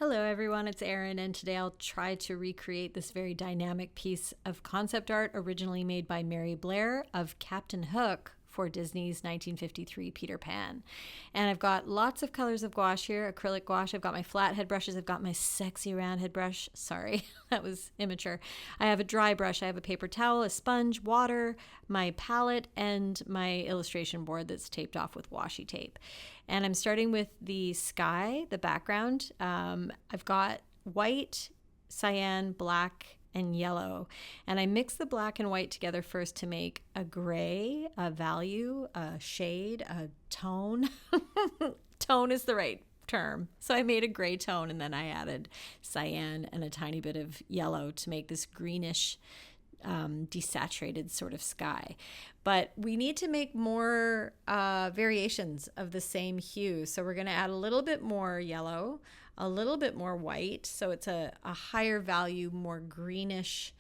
Hello everyone, it's Erin, and today I'll try to recreate this very dynamic piece of concept art originally made by Mary Blair of Captain Hook for Disney's 1953 Peter Pan. And I've got lots of colors of gouache here, acrylic gouache. I've got my flat head brushes. I've got my sexy round head brush. Sorry, that was immature. I have a dry brush. I have a paper towel, a sponge, water, my palette, and my illustration board that's taped off with washi tape. And I'm starting with the sky, the background. I've got white, cyan, black, and yellow. And I mix the black and white together first to make a gray, a value, a shade, a tone. Tone is the right term. So I made a gray tone and then I added cyan and a tiny bit of yellow to make this greenish, desaturated sort of sky. But we need to make more variations of the same hue. So we're going to add a little bit more yellow, a little bit more white. So it's a higher value, more greenish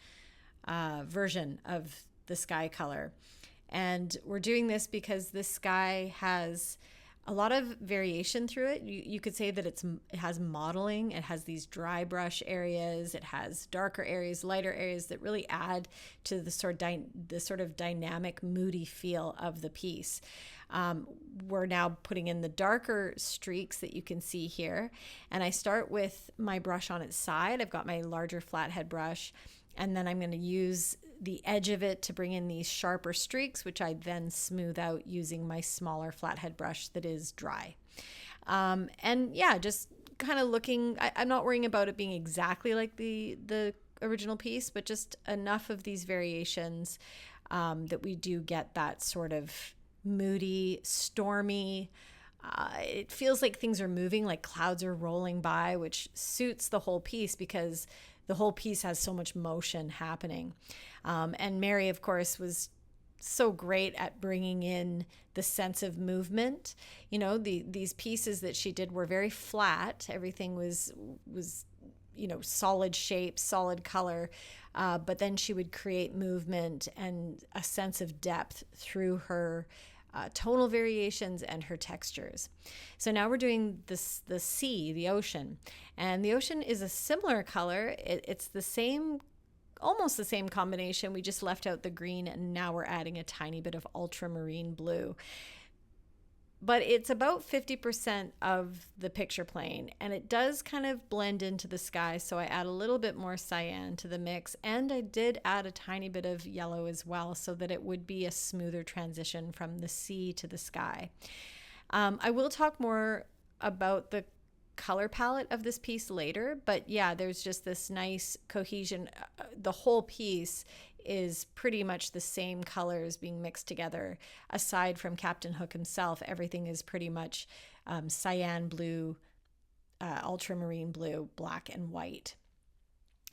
version of the sky color. And we're doing this because this sky has a lot of variation through it. You could say that it has modeling. It has these dry brush areas. It has darker areas, lighter areas that really add to the sort of dynamic, moody feel of the piece. We're now putting in the darker streaks that you can see here. And I start with my brush on its side. I've got my larger flathead brush. And then I'm going to use the edge of it to bring in these sharper streaks, which I then smooth out using my smaller flathead brush that is dry. And yeah, just kind of looking, I'm not worrying about it being exactly like the original piece, but just enough of these variations that we do get that sort of moody, stormy, it feels like things are moving, like clouds are rolling by, which suits the whole piece because the whole piece has so much motion happening. And Mary, of course, was so great at bringing in the sense of movement. You know, these pieces that she did were very flat. Everything was solid shape, solid color. But then she would create movement and a sense of depth through her tonal variations and her textures. So now we're doing the sea, the ocean. And the ocean is a similar color. It's the same, almost the same combination. We just left out the green and now we're adding a tiny bit of ultramarine blue. But it's about 50% of the picture plane, and it does kind of blend into the sky, so I add a little bit more cyan to the mix, and I did add a tiny bit of yellow as well so that it would be a smoother transition from the sea to the sky. I will talk more about the color palette of this piece later, but yeah, there's just this nice cohesion. The whole piece is pretty much the same colors being mixed together. Aside from Captain Hook himself, everything is pretty much cyan blue, ultramarine blue, black, and white.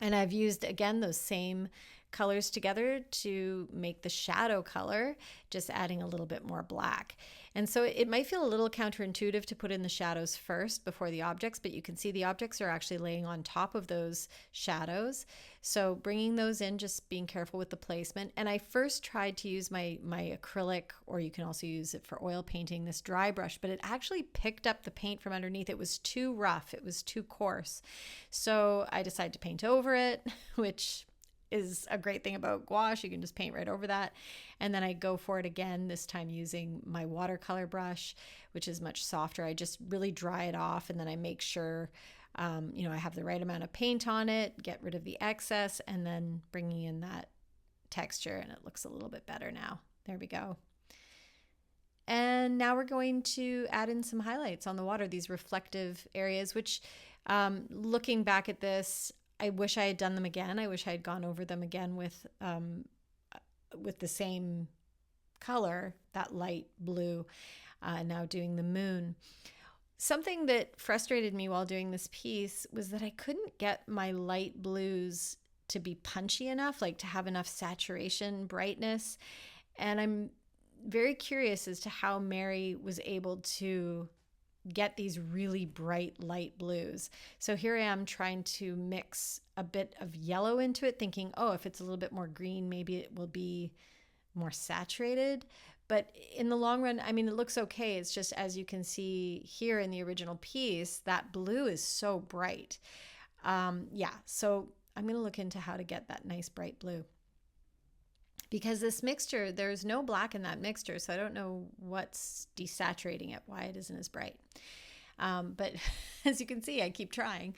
And I've used, again, those same colors together to make the shadow color, just adding a little bit more black. And so it might feel a little counterintuitive to put in the shadows first before the objects, but you can see the objects are actually laying on top of those shadows. So bringing those in, just being careful with the placement. And I first tried to use my acrylic, or you can also use it for oil painting, this dry brush, but it actually picked up the paint from underneath. It was too rough. It was too coarse. So I decided to paint over it, which is a great thing about gouache. You can just paint right over that. And then I go for it again, this time using my watercolor brush, which is much softer. I just really dry it off, and then I make sure I have the right amount of paint on it, get rid of the excess, and then bringing in that texture, and it looks a little bit better now. There we go. And now we're going to add in some highlights on the water, these reflective areas, which looking back at this, I wish I had done them again. I wish I had gone over them again with the same color, that light blue, now doing the moon. Something that frustrated me while doing this piece was that I couldn't get my light blues to be punchy enough, like to have enough saturation, brightness. And I'm very curious as to how Mary was able to get these really bright light blues. So here I am trying to mix a bit of yellow into it, thinking, oh, if it's a little bit more green, maybe it will be more saturated. But in the long run, I mean, it looks okay. It's just, as you can see here in the original piece, that blue is so bright. Yeah, so I'm going to look into how to get that nice bright blue. Because this mixture, there's no black in that mixture, so I don't know what's desaturating it, why it isn't as bright. But as you can see, I keep trying.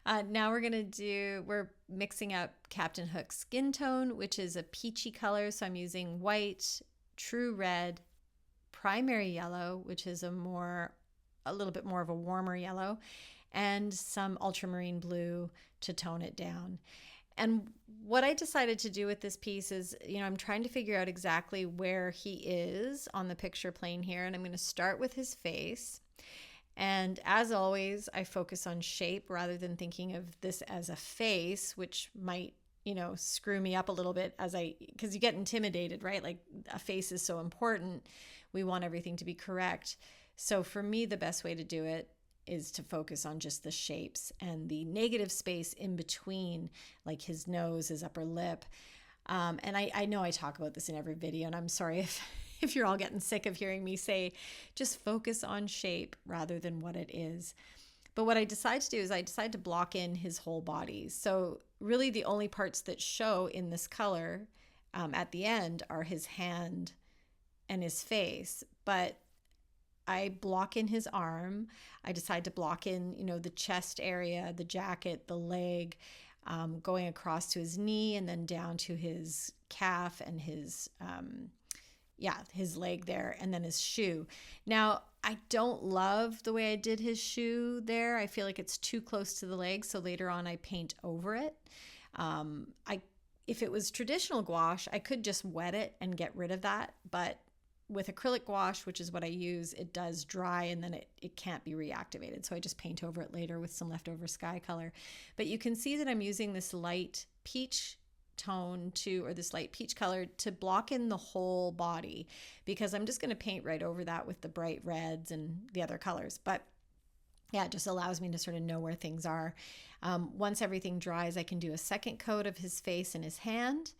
Now we're mixing up Captain Hook's skin tone, which is a peachy color. So I'm using white, true red, primary yellow, which is a little bit more of a warmer yellow, and some ultramarine blue to tone it down. And what I decided to do with this piece is, I'm trying to figure out exactly where he is on the picture plane here. And I'm going to start with his face. And as always, I focus on shape rather than thinking of this as a face, which might, screw me up a little bit because you get intimidated, right? Like, a face is so important. We want everything to be correct. So for me, the best way to do it is to focus on just the shapes and the negative space in between, like his nose, his upper lip. And I know I talk about this in every video, and I'm sorry if you're all getting sick of hearing me say, just focus on shape rather than what it is. But what I decide to do is I decide to block in his whole body. So really the only parts that show in this color at the end are his hand and his face. But I block in his arm. I decide to block in, the chest area, the jacket, the leg, going across to his knee and then down to his calf and his leg there, and then his shoe. Now, I don't love the way I did his shoe there. I feel like it's too close to the leg, so later on I paint over it. If it was traditional gouache, I could just wet it and get rid of that, but with acrylic gouache, which is what I use, it does dry and then it can't be reactivated. So I just paint over it later with some leftover sky color. But you can see that I'm using this light peach tone or this light peach color to block in the whole body, because I'm just going to paint right over that with the bright reds and the other colors. But yeah, it just allows me to sort of know where things are. Once everything dries, I can do a second coat of his face and his hand.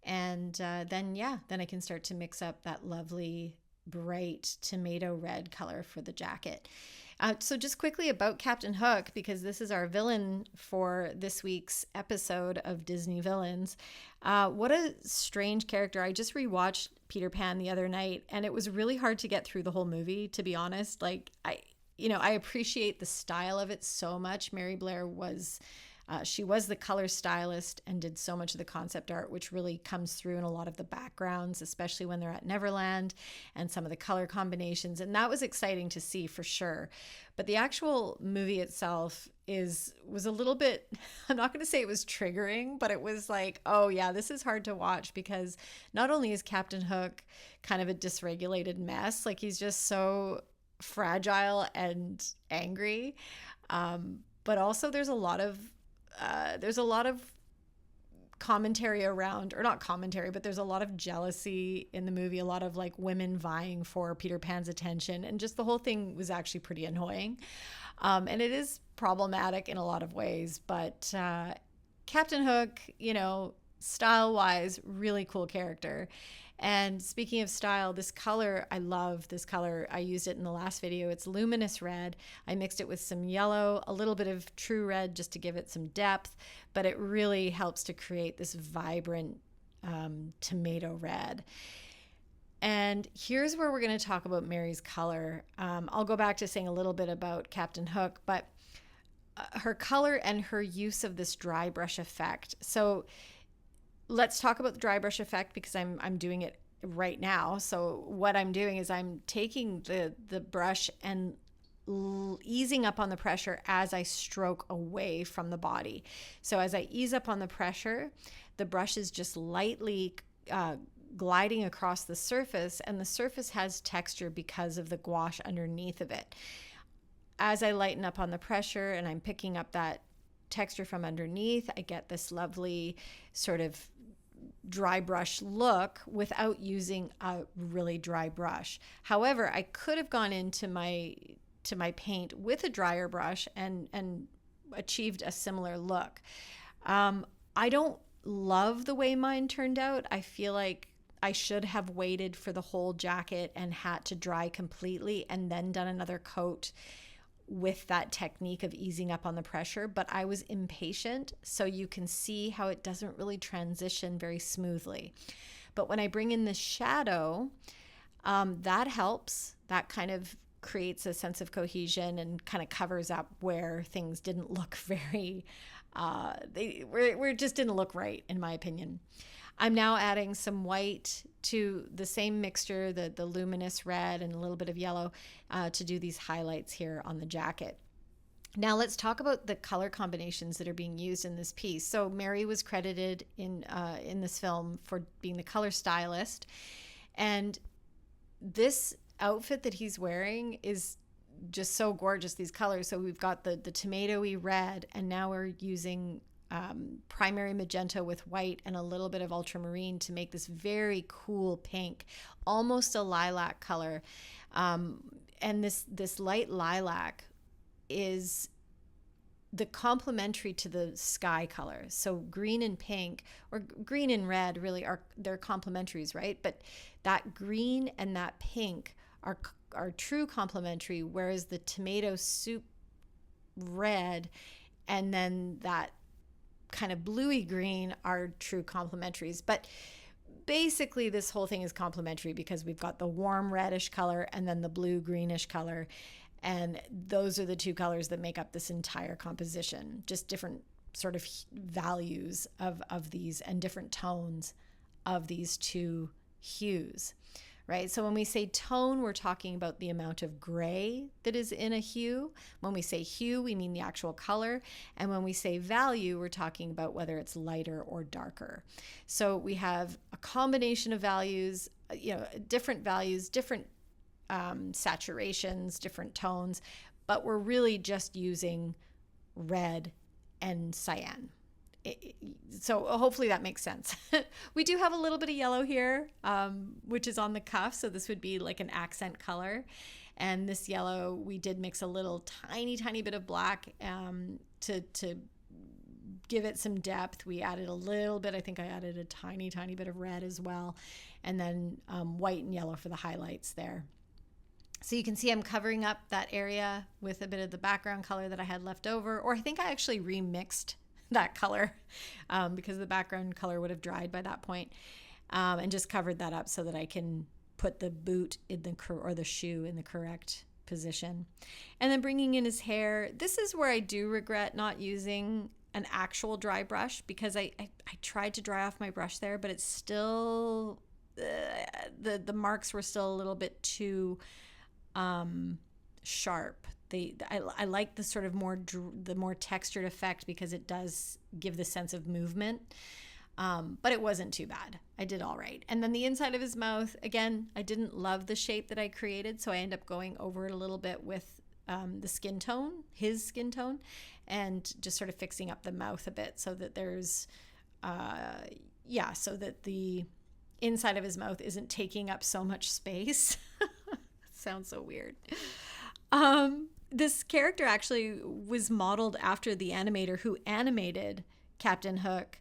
And then I can start to mix up that lovely bright tomato red color for the jacket. So just quickly about Captain Hook, because this is our villain for this week's episode of Disney Villains. What a strange character. I just rewatched Peter Pan the other night, and it was really hard to get through the whole movie, to be honest. Like, I appreciate the style of it so much. Mary Blair was... she was the color stylist and did so much of the concept art, which really comes through in a lot of the backgrounds, especially when they're at Neverland, and some of the color combinations. And that was exciting to see for sure. But the actual movie itself was a little bit, I'm not going to say it was triggering, but it was like, oh yeah, this is hard to watch, because not only is Captain Hook kind of a dysregulated mess, like he's just so fragile and angry. But also there's a lot of commentary around, or not commentary, but there's a lot of jealousy in the movie, a lot of like women vying for Peter Pan's attention, and just the whole thing was actually pretty annoying. And it is problematic in a lot of ways, but Captain Hook, style-wise, really cool character. And speaking of style, this color, I love this color. I used it in the last video. It's luminous red. I mixed it with some yellow, a little bit of true red just to give it some depth, but it really helps to create this vibrant tomato red. And here's where we're going to talk about Mary's color. I'll go back to saying a little bit about Captain Hook, but her color and her use of this dry brush effect. So let's talk about the dry brush effect, because I'm doing it right now. So what I'm doing is I'm taking the brush and easing up on the pressure as I stroke away from the body. So as I ease up on the pressure, the brush is just lightly gliding across the surface, and the surface has texture because of the gouache underneath of it. As I lighten up on the pressure and I'm picking up that texture from underneath, I get this lovely sort of dry brush look without using a really dry brush. However, I could have gone into my paint with a drier brush and achieved a similar look. I don't love the way mine turned out. I feel like I should have waited for the whole jacket and hat to dry completely and then done another coat with that technique of easing up on the pressure, but I was impatient, so you can see how it doesn't really transition very smoothly. But when I bring in the shadow, that helps. That kind of creates a sense of cohesion and kind of covers up where things didn't look very, where it just didn't look right, in my opinion. I'm now adding some white to the same mixture, the luminous red and a little bit of yellow, to do these highlights here on the jacket. Now let's talk about the color combinations that are being used in this piece. So Mary was credited in this film for being the color stylist, and this outfit that he's wearing is just so gorgeous, these colors. So we've got the tomatoey red, and now we're using primary magenta with white and a little bit of ultramarine to make this very cool pink, almost a lilac color. And this light lilac is the complementary to the sky color. So green and pink, or green and red, really they're complementaries, right? But that green and that pink are true complementary, whereas the tomato soup red and then that kind of bluey green are true complementaries. But basically this whole thing is complementary because we've got the warm reddish color and then the blue greenish color, and those are the two colors that make up this entire composition. Just different sort of values of these and different tones of these two hues, right? So when we say tone, we're talking about the amount of gray that is in a hue. When we say hue, we mean the actual color. And when we say value, we're talking about whether it's lighter or darker. So we have a combination of values, different values, different saturations, different tones, but we're really just using red and cyan. So hopefully that makes sense. We do have a little bit of yellow here, which is on the cuff. So this would be like an accent color. And this yellow, we did mix a little tiny bit of black to give it some depth. We added a little bit. I think I added a tiny bit of red as well. And then white and yellow for the highlights there. So you can see I'm covering up that area with a bit of the background color that I had left over, or I think I actually remixed that color because the background color would have dried by that point, and just covered that up so that I can put the boot in the shoe in the correct position. And then bringing in his hair, this is where I do regret not using an actual dry brush, because I tried to dry off my brush there, but it's still the marks were still a little bit too sharp. I like the sort of the more textured effect because it does give the sense of movement, but it wasn't too bad. I did all right. And then the inside of his mouth, again, I didn't love the shape that I created, so I end up going over it a little bit with his skin tone, and just sort of fixing up the mouth a bit so that there's, so that the inside of his mouth isn't taking up so much space. Sounds so weird. This character actually was modeled after the animator who animated Captain Hook.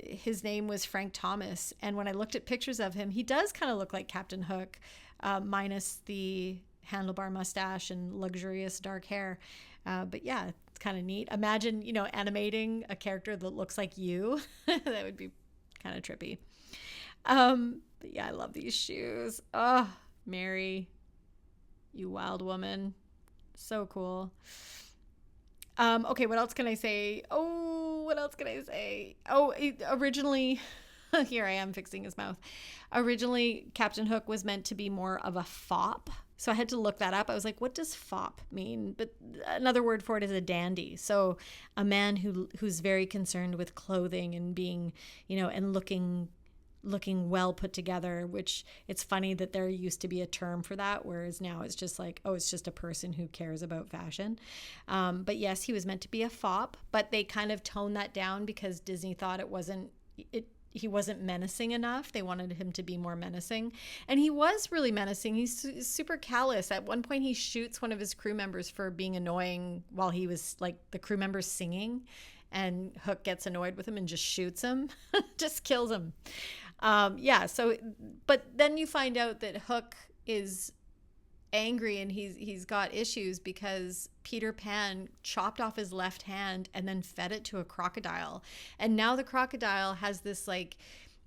His name was Frank Thomas. And when I looked at pictures of him, he does kind of look like Captain Hook, minus the handlebar mustache and luxurious dark hair. But yeah, it's kind of neat. Imagine, animating a character that looks like you. That would be kind of trippy. But yeah, I love these shoes. Oh, Mary, you wild woman. So cool. Okay, what else can I say? Originally, here I am fixing his mouth. Originally, Captain Hook was meant to be more of a fop. So I had to look that up. I was like, what does fop mean? But another word for it is a dandy. So a man who's very concerned with clothing and being, and looking well put together, which it's funny that there used to be a term for that, whereas now it's just like, it's just a person who cares about fashion. But yes, he was meant to be a fop, but they kind of toned that down because Disney thought he wasn't menacing enough. They wanted him to be more menacing. And he was really menacing. He's super callous. At one point, he shoots one of his crew members for being annoying while he was like the crew member singing. and Hook gets annoyed with him and just shoots him, just kills him. But then you find out that Hook is angry and he's got issues because Peter Pan chopped off his left hand and then fed it to a crocodile. And now the crocodile has this like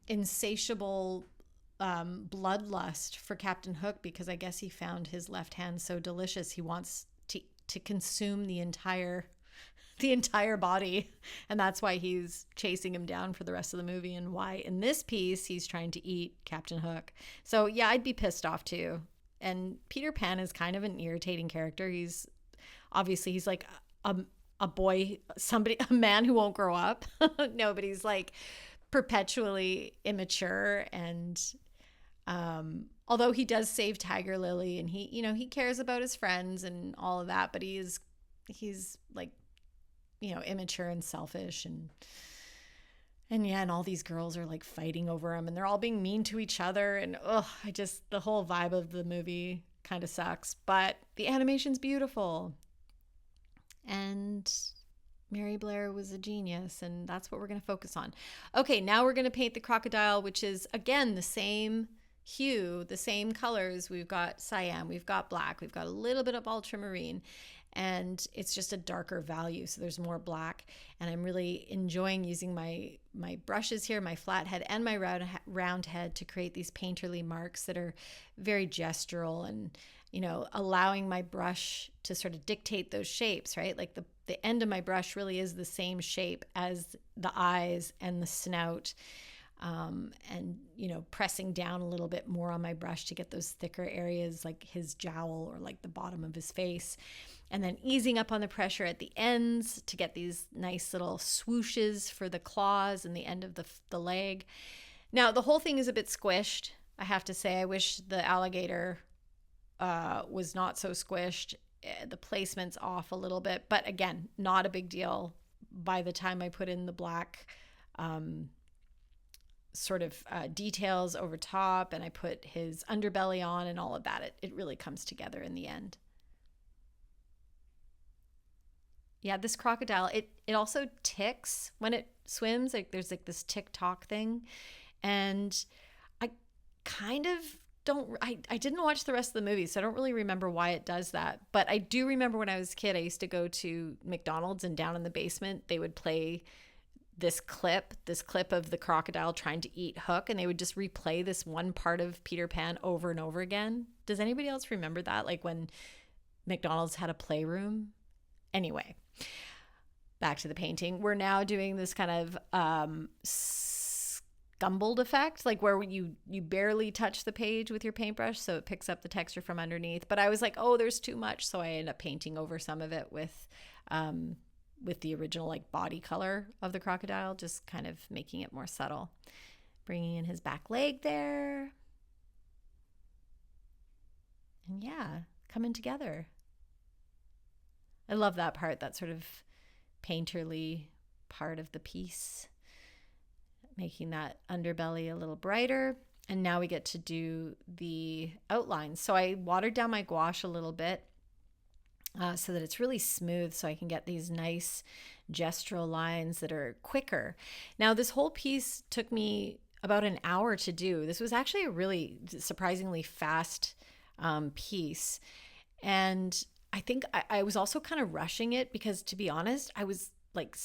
insatiable bloodlust for Captain Hook because I guess he found his left hand so delicious he wants to consume the entire body, and that's why he's chasing him down for the rest of the movie, and why in this piece he's trying to eat Captain Hook. So yeah, I'd be pissed off too. And Peter Pan is kind of an irritating character. He's like a boy, a man who won't grow up. No, but he's like perpetually immature, and although he does save Tiger Lily and he cares about his friends and all of that, but he's like, immature and selfish, and all these girls are like fighting over him and they're all being mean to each other, and the whole vibe of the movie kind of sucks, but the animation's beautiful. And Mary Blair was a genius, and that's what we're going to focus on. Okay, now we're going to paint the crocodile, which is again the same hue, the same colors. We've got cyan, we've got black, we've got a little bit of ultramarine, and it's just a darker value, so there's more black. And I'm really enjoying using my brushes here, my flat head and my round head, to create these painterly marks that are very gestural and allowing my brush to sort of dictate those shapes, right? Like the end of my brush really is the same shape as the eyes and the snout, and pressing down a little bit more on my brush to get those thicker areas like his jowl or like the bottom of his face, and then easing up on the pressure at the ends to get these nice little swooshes for the claws and the end of the leg. Now the whole thing is a bit squished, I have to say. I wish the alligator was not so squished. The placement's off a little bit, but again, not a big deal by the time I put in the black details over top, and I put his underbelly on and all of that. It really comes together in the end. Yeah, this crocodile, it also ticks when it swims. Like there's like this tick-tock thing, and I kind of I didn't watch the rest of the movie, so I don't really remember why it does that. But I do remember when I was a kid, I used to go to McDonald's, and down in the basement, they would play this clip of the crocodile trying to eat Hook, and they would just replay this one part of Peter Pan over and over again. Does anybody else remember that? Like when McDonald's had a playroom? Anyway, back to the painting. We're now doing this kind of scumbled effect, like where you barely touch the page with your paintbrush, so it picks up the texture from underneath. But I was like, oh, there's too much, so I ended up painting over some of it with the original like body color of the crocodile, just kind of making it more subtle. Bringing in his back leg there, and yeah, coming together. I love that part, that sort of painterly part of the piece, making that underbelly a little brighter. And now we get to do the outlines. So I watered down my gouache a little bit so that it's really smooth, so I can get these nice gestural lines that are quicker. Now this whole piece took me about an hour to do. This was actually a really surprisingly fast piece. And I think I was also kind of rushing it because, to be honest, I was like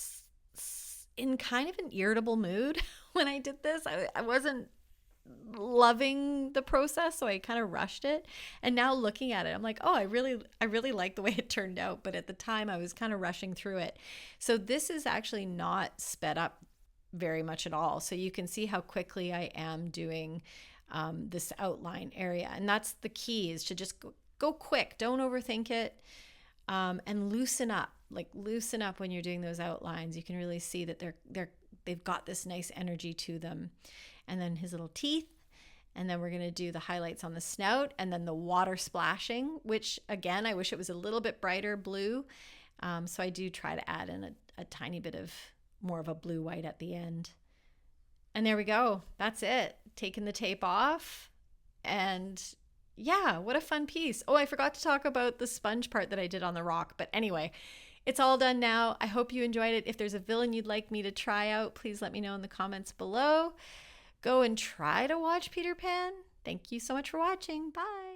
in kind of an irritable mood when I did this. I wasn't loving the process, so I kind of rushed it. And now looking at it, I'm like, oh, I really like the way it turned out. But at the time, I was kind of rushing through it. So this is actually not sped up very much at all. So you can see how quickly I am doing this outline area. And that's the key, is to just go quick. Don't overthink it, and loosen up. Like loosen up when you're doing those outlines. You can really see that they've got this nice energy to them. And then his little teeth, and then we're going to do the highlights on the snout, and then the water splashing, which again, I wish it was a little bit brighter blue. So I do try to add in a tiny bit of more of a blue white at the end. And there we go. That's it. Taking the tape off, and yeah, what a fun piece. Oh, I forgot to talk about the sponge part that I did on the rock. But anyway, It's all done now. I hope you enjoyed it. If there's a villain you'd like me to try out, please let me know in the comments below. Go and try to watch Peter Pan. Thank you so much for watching. Bye.